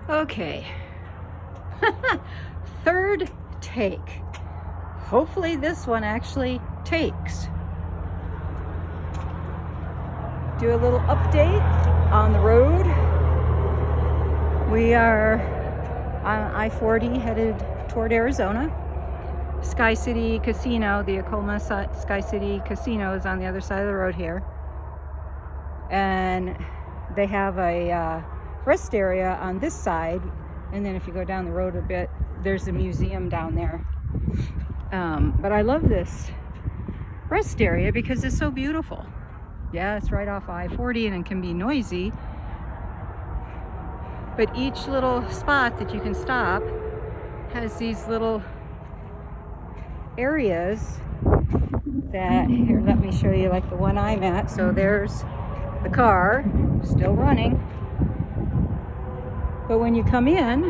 Okay. Third take. Hopefully this one actually takes. Do a little update on the road. We are on I-40 headed toward Arizona. Sky City Casino, the Acoma Sky City Casino is on the other side of the road here. And they have a rest area on this side. And then if you go down the road a bit, there's a museum down there. But I love this rest area because it's so beautiful. Yeah, it's right off I-40 and it can be noisy. But each little spot that you can stop has these little areas that, here, let me show you like the one I'm at. So there's the car, still running. But when you come in,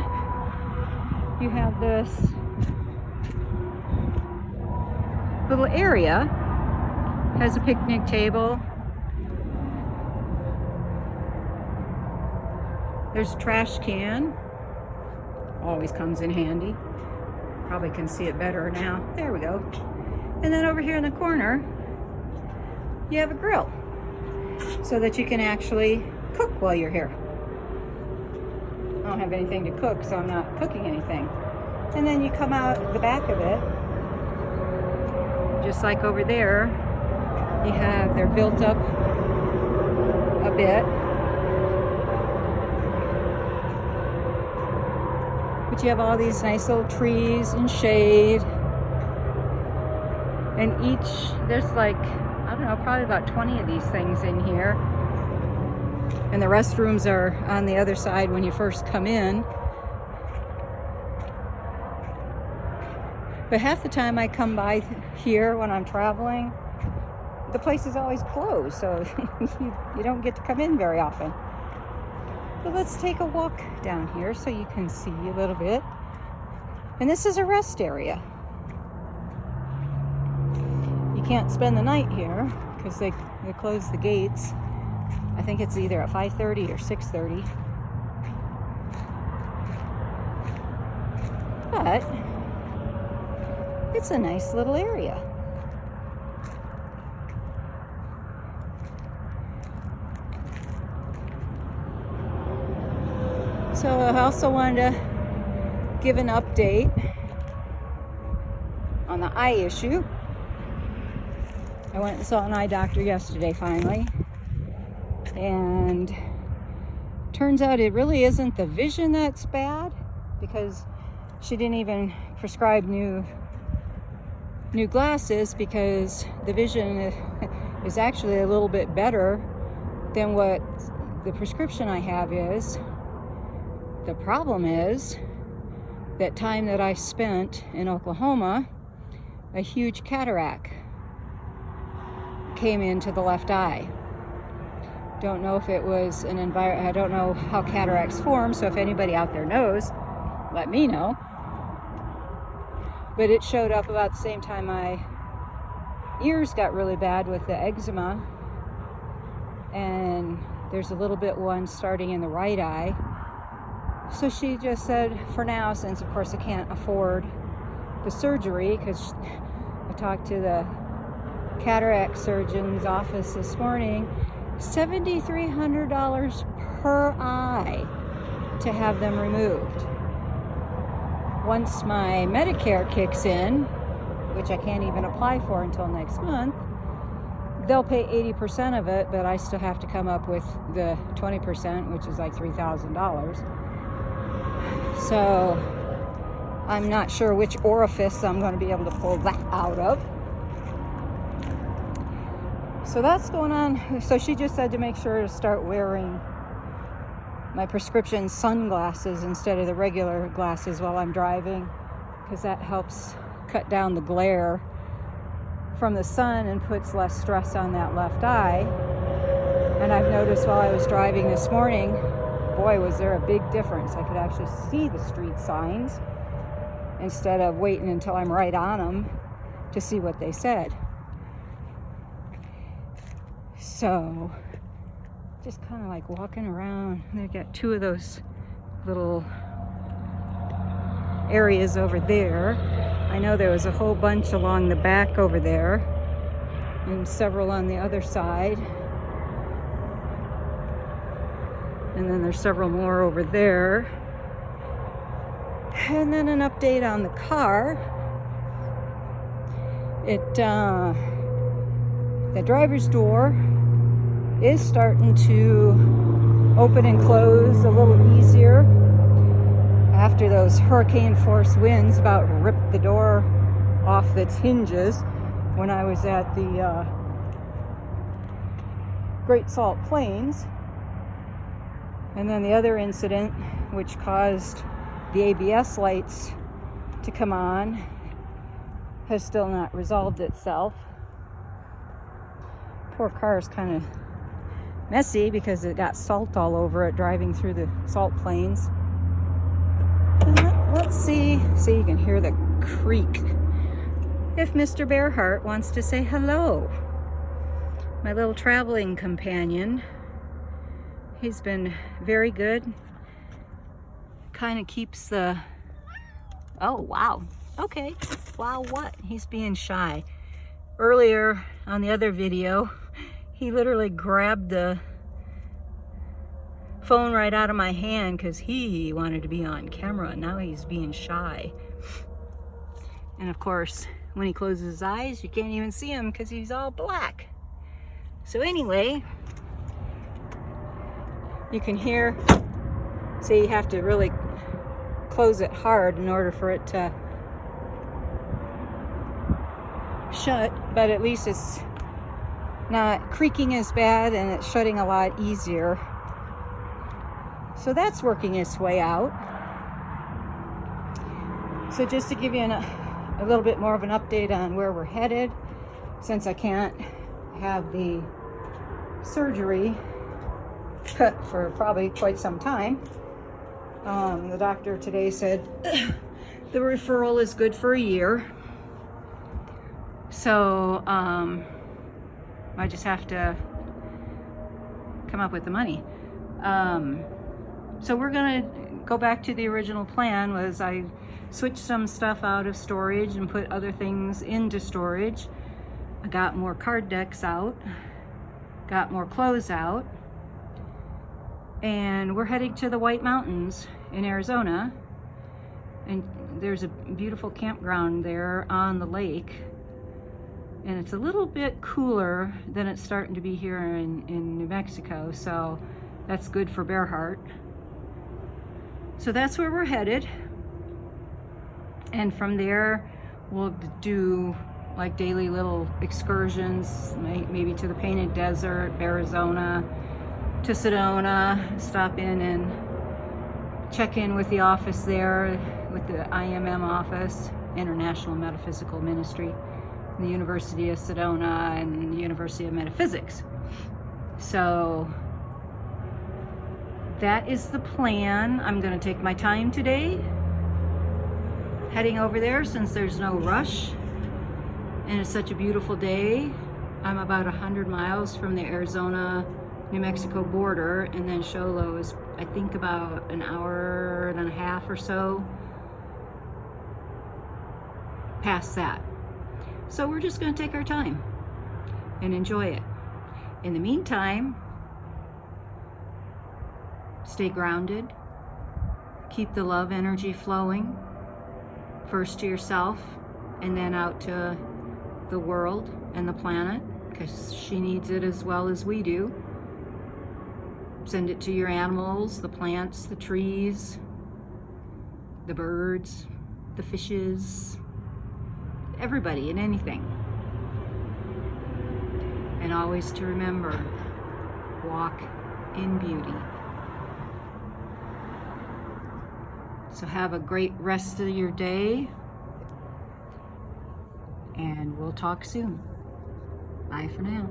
you have this little area, has a picnic table. There's a trash can, always comes in handy. Probably can see it better now. There we go. And then over here in the corner, you have a grill so that you can actually cook while you're here. I don't have anything to cook, so I'm not cooking anything. And then you come out the back of it, just like over there, they're built up a bit. But you have all these nice little trees and shade. And there's like, I don't know, probably about 20 of these things in here. And the restrooms are on the other side when you first come in. But half the time I come by here when I'm traveling, the place is always closed, so you don't get to come in very often. But let's take a walk down here so you can see a little bit. And this is a rest area. You can't spend the night here because they close the gates. I think it's either at 5:30 or 6:30. But it's a nice little area. So I also wanted to give an update on the eye issue. I went and saw an eye doctor yesterday finally. And turns out it really isn't the vision that's bad, because she didn't even prescribe new glasses, because the vision is actually a little bit better than what the prescription I have is. The problem is that time that I spent in Oklahoma, a huge cataract came into the left eye. Don't know if it was an environment, I don't know how cataracts form, so if anybody out there knows, let me know. But it showed up about the same time my ears got really bad with the eczema, and there's a little bit one starting in the right eye. So she just said, for now, since of course I can't afford the surgery, because I talked to the cataract surgeon's office this morning, $7,300 per eye to have them removed. Once my Medicare kicks in, which I can't even apply for until next month, they'll pay 80% of it, but I still have to come up with the 20%, which is like $3,000. So I'm not sure which orifice I'm going to be able to pull that out of. So that's going on. So she just said to make sure to start wearing my prescription sunglasses instead of the regular glasses while I'm driving, because that helps cut down the glare from the sun and puts less stress on that left eye. And I've noticed while I was driving this morning, boy, was there a big difference. I could actually see the street signs instead of waiting until I'm right on them to see what they said. So just kind of like walking around. They've got two of those little areas over there. I know there was a whole bunch along the back over there and several on the other side. And then there's several more over there. And then an update on the car. The driver's door is starting to open and close a little easier after those hurricane force winds about ripped the door off its hinges when I was at the Great Salt Plains. And then the other incident, which caused the ABS lights to come on, has still not resolved itself. Poor car is kind of messy because it got salt all over it driving through the salt plains. And let's see you can hear the creak. If Mr. Bearheart wants to say hello. My little traveling companion. He's been very good. Kind of keeps the... Oh, wow. Okay. Wow, what? He's being shy. Earlier on the other video, he literally grabbed the phone right out of my hand because he wanted to be on camera. Now he's being shy. And of course, when he closes his eyes, you can't even see him because he's all black. So anyway, you can hear, so you have to really close it hard in order for it to shut, but at least it's not creaking as bad and it's shutting a lot easier. So that's working its way out. So just to give you a little bit more of an update on where we're headed, since I can't have the surgery for probably quite some time. The doctor today said the referral is good for a year. So I just have to come up with the money. So we're gonna go back to the original plan. Was I switched some stuff out of storage and put other things into storage. I got more card decks out, got more clothes out, and we're heading to the White Mountains in Arizona. And there's a beautiful campground there on the lake. And it's a little bit cooler than it's starting to be here in New Mexico, so that's good for Bearheart. So that's where we're headed. And from there, we'll do like daily little excursions, maybe to the Painted Desert, Arizona, to Sedona, stop in and check in with the office there, with the IMM office, International Metaphysical Ministry, the University of Sedona and the University of Metaphysics. So that is the plan. I'm going to take my time today heading over there since there's no rush and it's such a beautiful day. I'm about 100 miles from the Arizona New Mexico border, and then Show Low is I think about an hour and a half or so past that. So we're just going to take our time and enjoy it. In the meantime, stay grounded, keep the love energy flowing, first to yourself and then out to the world and the planet, because she needs it as well as we do. Send it to your animals, the plants, the trees, the birds, the fishes, everybody and anything. And always to remember, walk in beauty. So have a great rest of your day, and we'll talk soon. Bye for now.